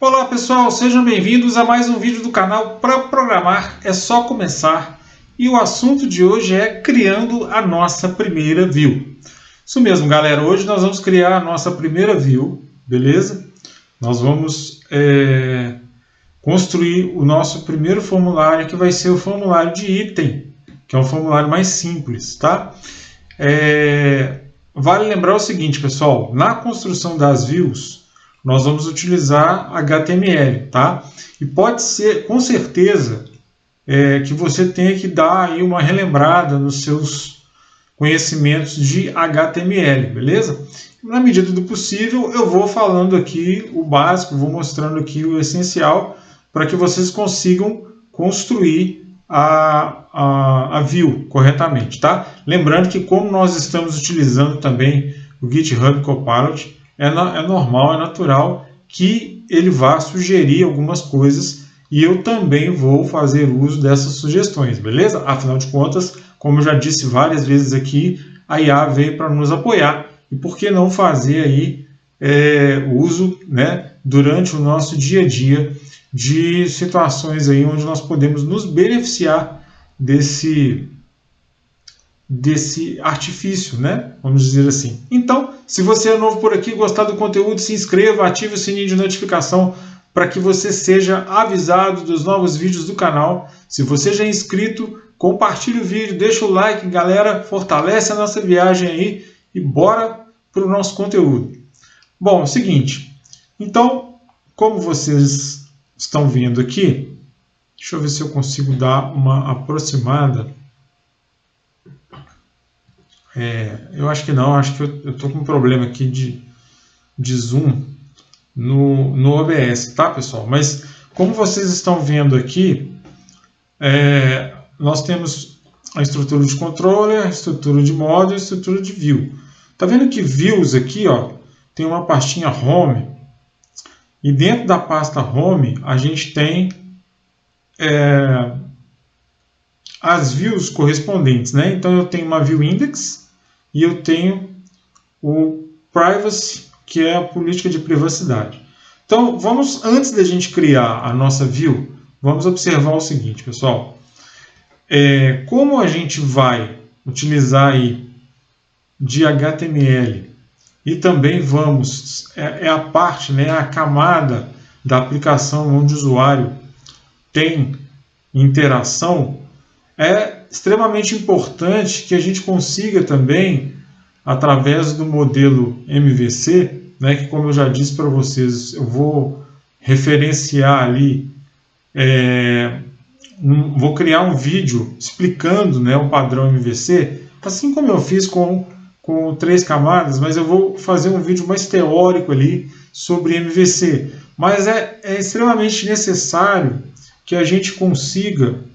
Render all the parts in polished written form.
Olá pessoal, sejam bem-vindos a mais um vídeo do canal Para Programar é Só Começar, e o assunto de hoje é criando a nossa primeira view. Isso mesmo, galera, hoje nós vamos criar a nossa primeira view, beleza? Nós vamos construir o nosso primeiro formulário, que vai ser o formulário de item, que é um formulário mais simples, tá? Vale lembrar o seguinte, pessoal, na construção das views, nós vamos utilizar HTML, tá? E pode ser, com certeza, que você tenha que dar aí uma relembrada nos seus conhecimentos de HTML, beleza? Na medida do possível, eu vou falando aqui o básico, vou mostrando aqui o essencial para que vocês consigam construir a view corretamente, tá? Lembrando que como nós estamos utilizando também o GitHub Copilot, é normal, é natural que ele vá sugerir algumas coisas e eu também vou fazer uso dessas sugestões, beleza? Afinal de contas, como eu já disse várias vezes aqui, a IA veio para nos apoiar e por que não fazer aí uso, né, durante o nosso dia a dia de situações aí onde nós podemos nos beneficiar desse artifício, né? Vamos dizer assim. Então, se você é novo por aqui, gostar do conteúdo, se inscreva, ative o sininho de notificação para que você seja avisado dos novos vídeos do canal. Se você já é inscrito, compartilhe o vídeo, deixa o like, galera, fortalece a nossa viagem aí e bora para o nosso conteúdo. Bom, é o seguinte, então, como vocês estão vendo aqui, deixa eu ver se eu consigo dar uma aproximada. Eu acho que não, acho que eu estou com um problema aqui de zoom no OBS, tá, pessoal? Mas como vocês estão vendo aqui, nós temos a estrutura de controller, a estrutura de módulo e a estrutura de view. Tá vendo que views aqui, ó, tem uma pastinha home, e dentro da pasta home a gente tem as views correspondentes, né? Então eu tenho uma view index e eu tenho o privacy, que é a política de privacidade. Então vamos, antes da gente criar a nossa view, vamos observar o seguinte, pessoal. Como a gente vai utilizar aí de HTML e também vamos, a parte, né, a camada da aplicação onde o usuário tem interação, é extremamente importante que a gente consiga também, através do modelo MVC, né, que como eu já disse para vocês, eu vou referenciar ali, vou criar um vídeo explicando, né, o padrão MVC, assim como eu fiz com 3 camadas, mas eu vou fazer um vídeo mais teórico ali sobre MVC. Mas é extremamente necessário que a gente consiga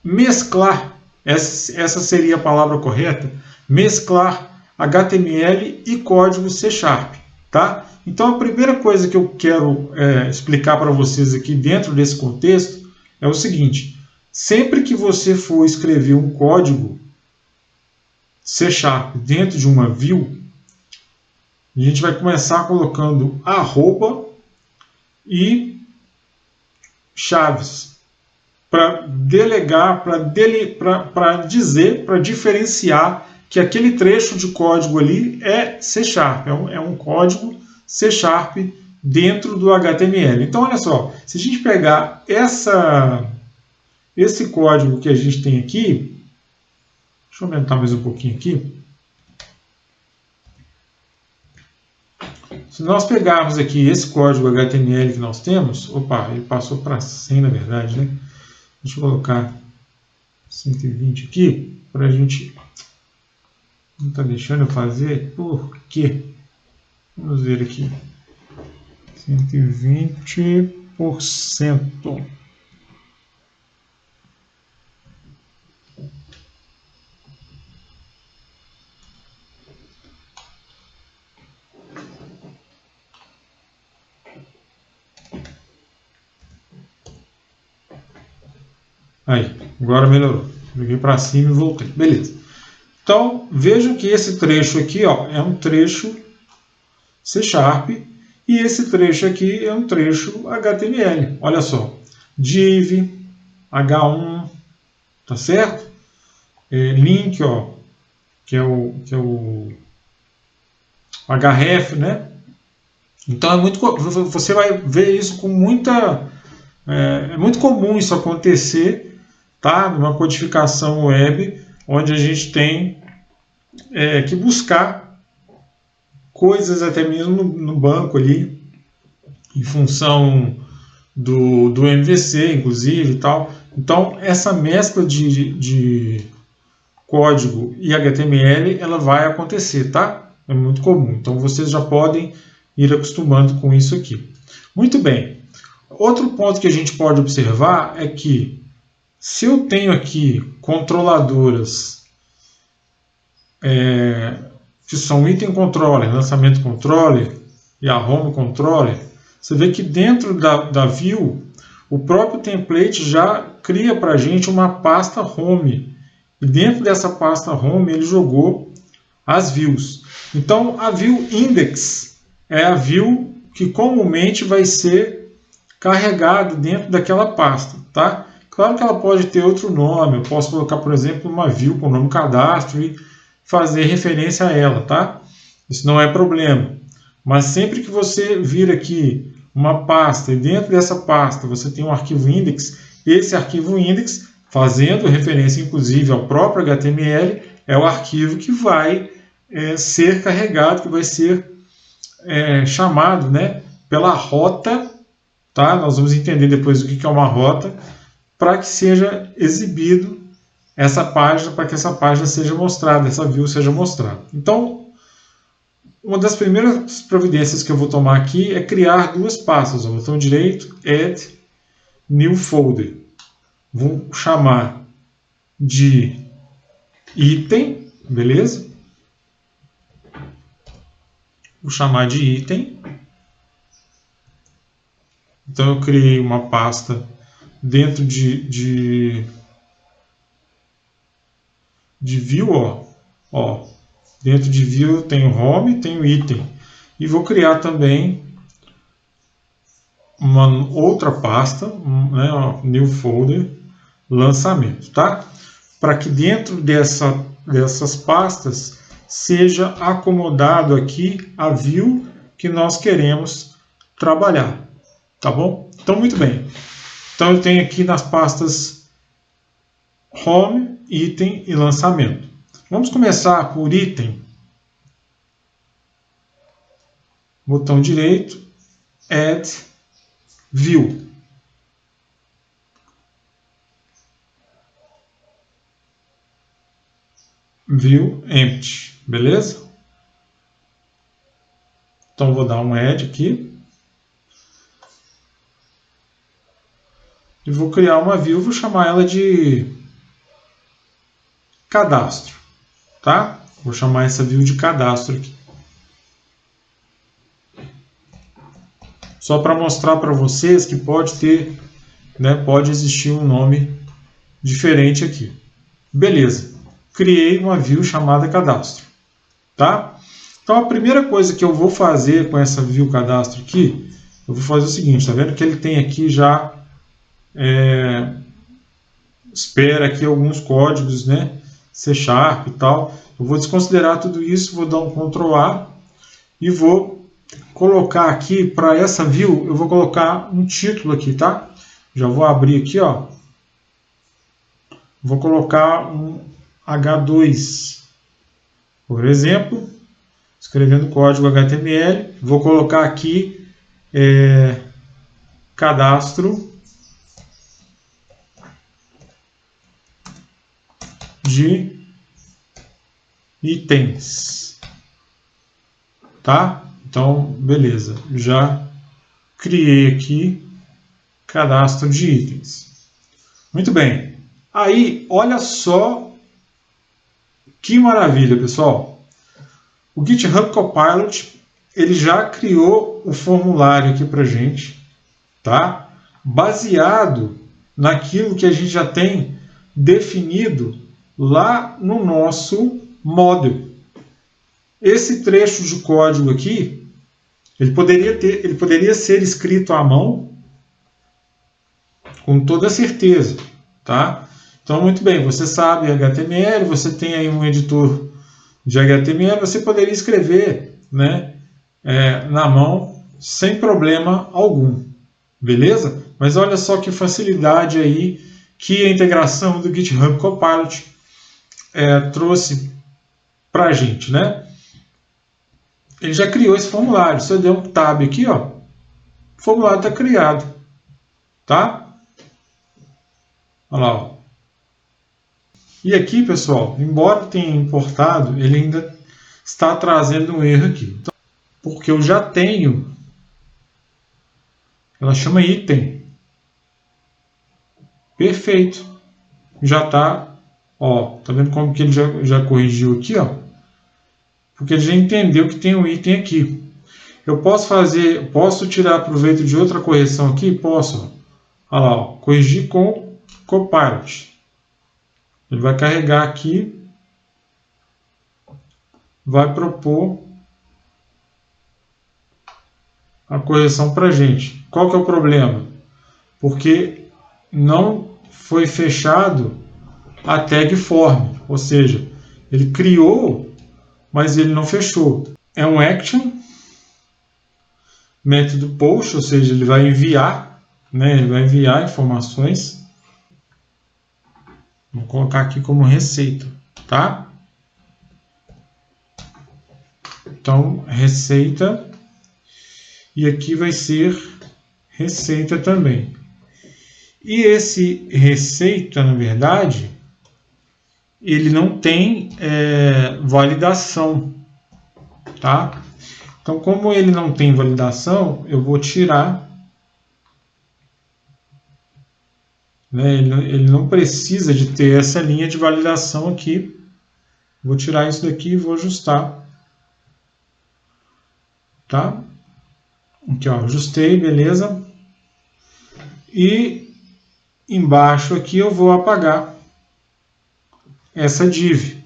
mesclar, essa seria a palavra correta, mesclar HTML e código C#, tá? Então a primeira coisa que eu quero explicar para vocês aqui dentro desse contexto é o seguinte: sempre que você for escrever um código C# dentro de uma view, a gente vai começar colocando arroba e chaves para delegar, para dizer, para diferenciar que aquele trecho de código ali é C#, é um código C# dentro do HTML. Então, olha só, se a gente pegar esse código que a gente tem aqui, deixa eu aumentar mais um pouquinho aqui. Se nós pegarmos aqui esse código HTML que nós temos, opa, ele passou para 100 na verdade, né? Deixa eu colocar 120 aqui, para a gente... Não está deixando eu fazer, por quê? Vamos ver aqui. 120%. Aí, agora melhorou. Joguei para cima e voltei. Beleza. Então, vejam que esse trecho aqui, ó, é um trecho C Sharp, e esse trecho aqui é um trecho HTML. Olha só, div, H1, tá certo? Link, ó, que é o href, né? Então você vai ver isso com muita... É muito comum isso acontecer, tá? Numa codificação web, onde a gente tem que buscar coisas até mesmo no banco ali, em função do MVC, inclusive, e tal. Então, essa mescla de código e HTML, ela vai acontecer, tá? É muito comum. Então, vocês já podem ir acostumando com isso aqui. Muito bem. Outro ponto que a gente pode observar é que se eu tenho aqui controladoras que são item controller, lançamento controller e a home controller, você vê que dentro da view, o próprio template já cria para a gente uma pasta home. E dentro dessa pasta home ele jogou as views. Então a view index é a view que comumente vai ser carregada dentro daquela pasta, tá? Claro que ela pode ter outro nome. Eu posso colocar, por exemplo, uma view com o nome cadastro e fazer referência a ela, tá? Isso não é problema. Mas sempre que você vir aqui uma pasta e dentro dessa pasta você tem um arquivo index, esse arquivo index, fazendo referência inclusive ao próprio HTML, é o arquivo que vai ser carregado, que vai ser chamado, né, pela rota, tá? Nós vamos entender depois o que é uma rota, para que seja exibido essa página, para que essa página seja mostrada, essa view seja mostrada. Então, uma das primeiras providências que eu vou tomar aqui é criar duas pastas. O botão direito, Add New Folder. Vou chamar de item, beleza? Vou chamar de item. Então eu criei uma pasta dentro de view, ó. Dentro de view eu tenho home, tenho item. E vou criar também uma outra pasta, né, new folder, lançamento, tá? Para que dentro dessas pastas seja acomodado aqui a view que nós queremos trabalhar, tá bom? Então, muito bem. Então, eu tenho aqui nas pastas home, item e lançamento. Vamos começar por item. Botão direito, Add View. View Empty, beleza? Então, vou dar um Add aqui. E vou criar uma view, vou chamar ela de cadastro, tá? Vou chamar essa view de cadastro aqui. Só para mostrar para vocês que pode ter, né, pode existir um nome diferente aqui. Beleza. Criei uma view chamada cadastro, tá? Então a primeira coisa que eu vou fazer com essa view cadastro aqui, eu vou fazer o seguinte, tá vendo que ele tem aqui já espera aqui alguns códigos, né, C Sharp e tal. Eu vou desconsiderar tudo isso, vou dar um Ctrl A e vou colocar aqui para essa view, eu vou colocar um título aqui, tá? Já vou abrir aqui, ó. Vou colocar um H2, por exemplo, escrevendo código HTML. Vou colocar aqui cadastro de itens, tá? Então, beleza, já criei aqui cadastro de itens. Muito bem. Aí, olha só que maravilha, pessoal. O GitHub Copilot, ele já criou o formulário aqui pra gente, tá? Baseado naquilo que a gente já tem definido lá no nosso model. Esse trecho de código aqui Ele poderia ser escrito à mão com toda certeza, tá? Então, muito bem, você sabe HTML, você tem aí um editor de HTML, você poderia escrever, né, na mão sem problema algum, beleza? Mas olha só que facilidade aí que a integração do GitHub Copilot trouxe para a gente, né? Ele já criou esse formulário. Se eu der um tab aqui, ó, o formulário está criado, tá? Olha lá, ó. E aqui, pessoal, embora tenha importado, ele ainda está trazendo um erro aqui. Então, porque eu já tenho, ela chama item. Perfeito. Já está, ó, tá vendo como que ele já corrigiu aqui, ó? Porque ele já entendeu que tem um item aqui. Eu posso tirar proveito de outra correção aqui? Posso. Olha lá, ó, corrigir com Copilot. Ele vai carregar aqui, vai propor a correção para a gente. Qual que é o problema? Porque não foi fechado a tag form, ou seja, ele criou, mas ele não fechou. É um action, método post, ou seja, ele vai enviar, né? Ele vai enviar informações. Vou colocar aqui como receita, tá? Então, receita. E aqui vai ser receita também. E esse receita, na verdade, ele não tem validação, tá? Então, como ele não tem validação, eu vou tirar. Né? Ele não precisa de ter essa linha de validação aqui. Vou tirar isso daqui e vou ajustar. Tá? Aqui, ó, ajustei, beleza. E embaixo aqui eu vou apagar essa div.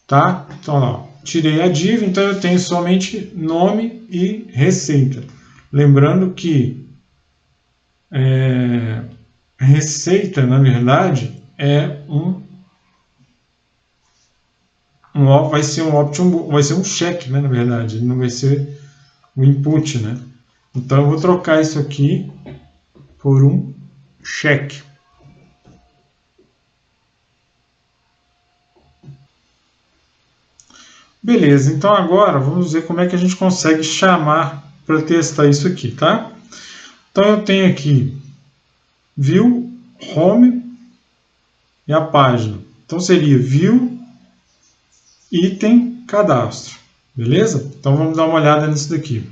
Tá? Então, ó, tirei a div, então eu tenho somente nome e receita. Lembrando que receita, na verdade, vai ser um option, vai ser um check, né, na verdade, não vai ser um input, né? Então eu vou trocar isso aqui por um check. Beleza, então agora vamos ver como é que a gente consegue chamar para testar isso aqui, tá? Então eu tenho aqui view, home e a página. Então seria view, item, cadastro. Beleza? Então vamos dar uma olhada nisso daqui.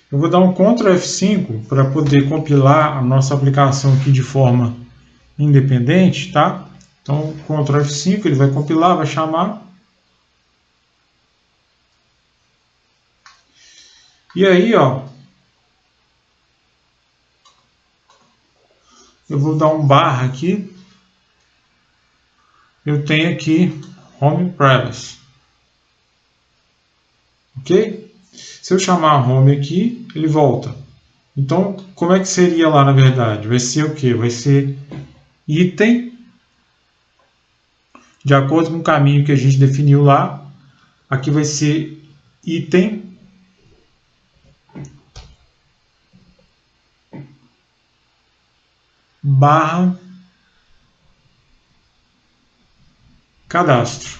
Eu vou dar um Ctrl F5 para poder compilar a nossa aplicação aqui de forma independente, tá? Então Ctrl F5, ele vai compilar, vai chamar. E aí, ó, eu vou dar um barra aqui. Eu tenho aqui home previous. Ok? Se eu chamar home aqui, ele volta. Então, como é que seria lá na verdade? Vai ser o quê? Vai ser item, de acordo com o caminho que a gente definiu lá. Aqui vai ser item barra cadastro.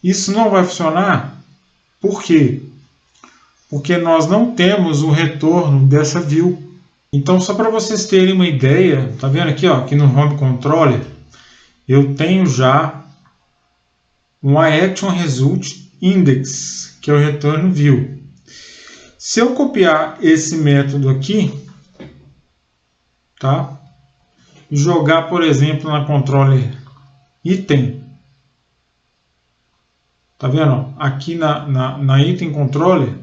Isso não vai funcionar, por quê? Porque nós não temos o retorno dessa view. Então, só para vocês terem uma ideia, tá vendo aqui, ó, aqui no Home Controller, eu tenho já um ActionResult Index, que é o retorno view. Se eu copiar esse método aqui, tá? Jogar, por exemplo, na controller item, tá vendo? Aqui na item controller,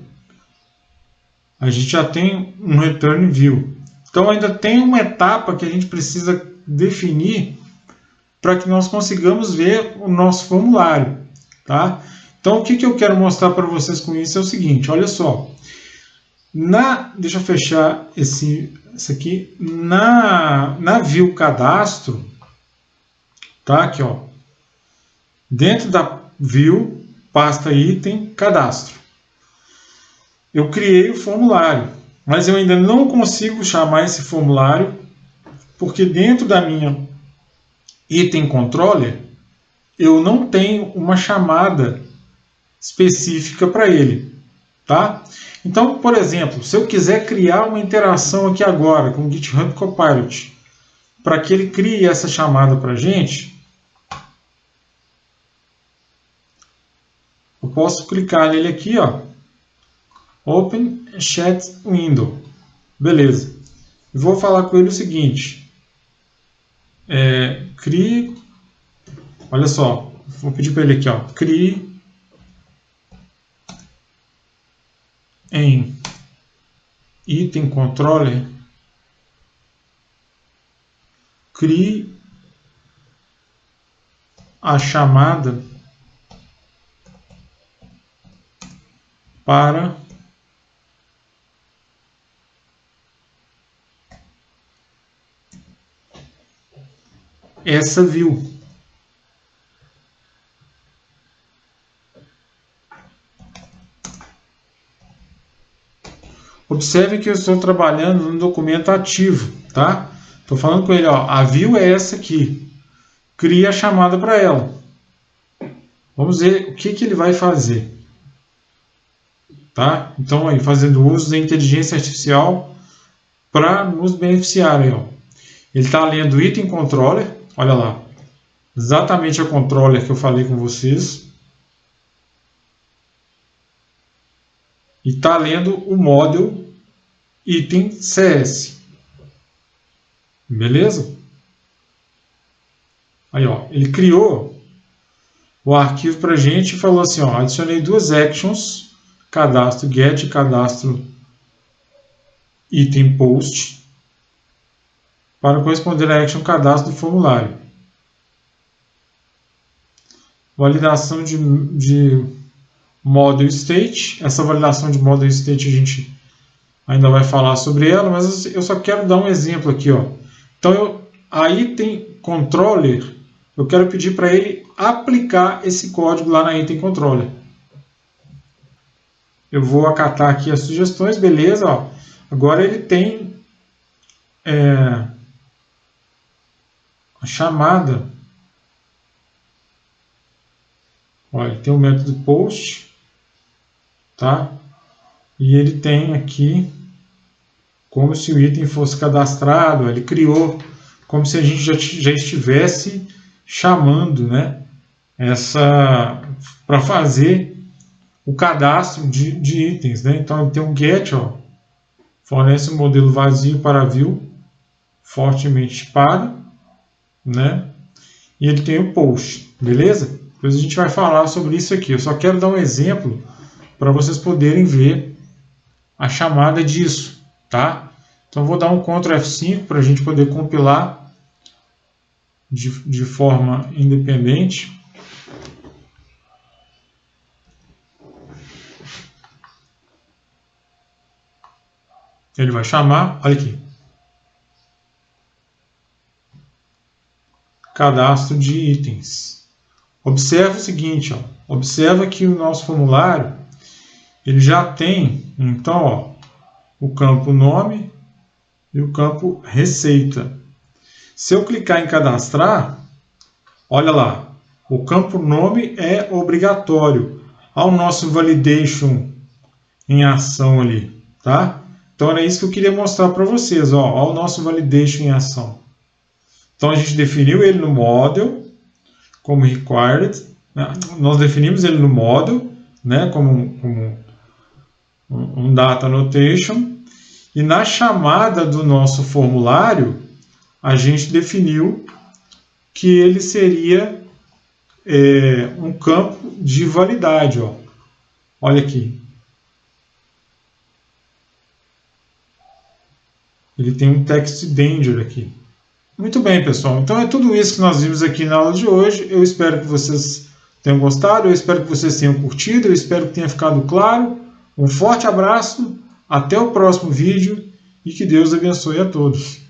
a gente já tem um return view. Então ainda tem uma etapa que a gente precisa definir para que nós consigamos ver o nosso formulário, tá? Então, o que eu quero mostrar para vocês com isso é o seguinte, olha só. Deixa eu fechar esse aqui. Na view cadastro, tá? Aqui, ó. Dentro da view, pasta item, cadastro. Eu criei o formulário, mas eu ainda não consigo chamar esse formulário, porque dentro da minha item controller, eu não tenho uma chamada específica para ele, tá? Então, por exemplo, se eu quiser criar uma interação aqui agora com o GitHub Copilot, para que ele crie essa chamada para a gente, eu posso clicar nele aqui, ó, Open Chat Window, beleza. Eu vou falar com ele o seguinte, crie, olha só, vou pedir para ele aqui, ó, crie em item controller, crie a chamada para essa view. Observe que eu estou trabalhando no documento ativo, tá? Estou falando com ele, ó, a view é essa aqui. Cria a chamada para ela. Vamos ver o que ele vai fazer. Tá? Então, aí, fazendo uso da inteligência artificial para nos beneficiar. Aí, ó. Ele está lendo o item controller, olha lá. Exatamente a controller que eu falei com vocês. E está lendo o model item CS. Beleza? Aí, ó, ele criou o arquivo para a gente e falou assim, ó, adicionei duas actions, cadastro get e cadastro item post, para corresponder à action cadastro do formulário. Validação de model state. Essa validação de model state a gente ainda vai falar sobre ela, mas eu só quero dar um exemplo aqui, ó. Então, a item controller, eu quero pedir para ele aplicar esse código lá na item controller. Eu vou acatar aqui as sugestões, beleza, ó. Agora ele tem a chamada. Olha, ele tem o método post, tá? E ele tem aqui como se o item fosse cadastrado. Ele criou como se a gente já estivesse chamando, né? Para fazer o cadastro de itens, né? Então ele tem um get, ó, fornece um modelo vazio para view, fortemente tipada, né? E ele tem o post, beleza? Depois a gente vai falar sobre isso aqui. Eu só quero dar um exemplo para vocês poderem ver a chamada disso, tá? Então vou dar um Ctrl F5 para a gente poder compilar de forma independente. Ele vai chamar, olha aqui, cadastro de itens. Observa o seguinte, ó, observa que o nosso formulário ele já tem, então, ó, o campo nome e o campo receita. Se eu clicar em cadastrar, olha lá, o campo nome é obrigatório ao nosso validation em ação ali, tá? Então era isso que eu queria mostrar para vocês, ó, ao nosso validation em ação. Então a gente definiu ele no model como required, né? Nós definimos ele no model, né, como um data annotation, e na chamada do nosso formulário a gente definiu que ele seria um campo de validade, ó. Olha aqui. Ele tem um text danger aqui. Muito bem, pessoal. Então é tudo isso que nós vimos aqui na aula de hoje. Eu espero que vocês tenham gostado, eu espero que vocês tenham curtido, eu espero que tenha ficado claro. Um forte abraço, até o próximo vídeo e que Deus abençoe a todos.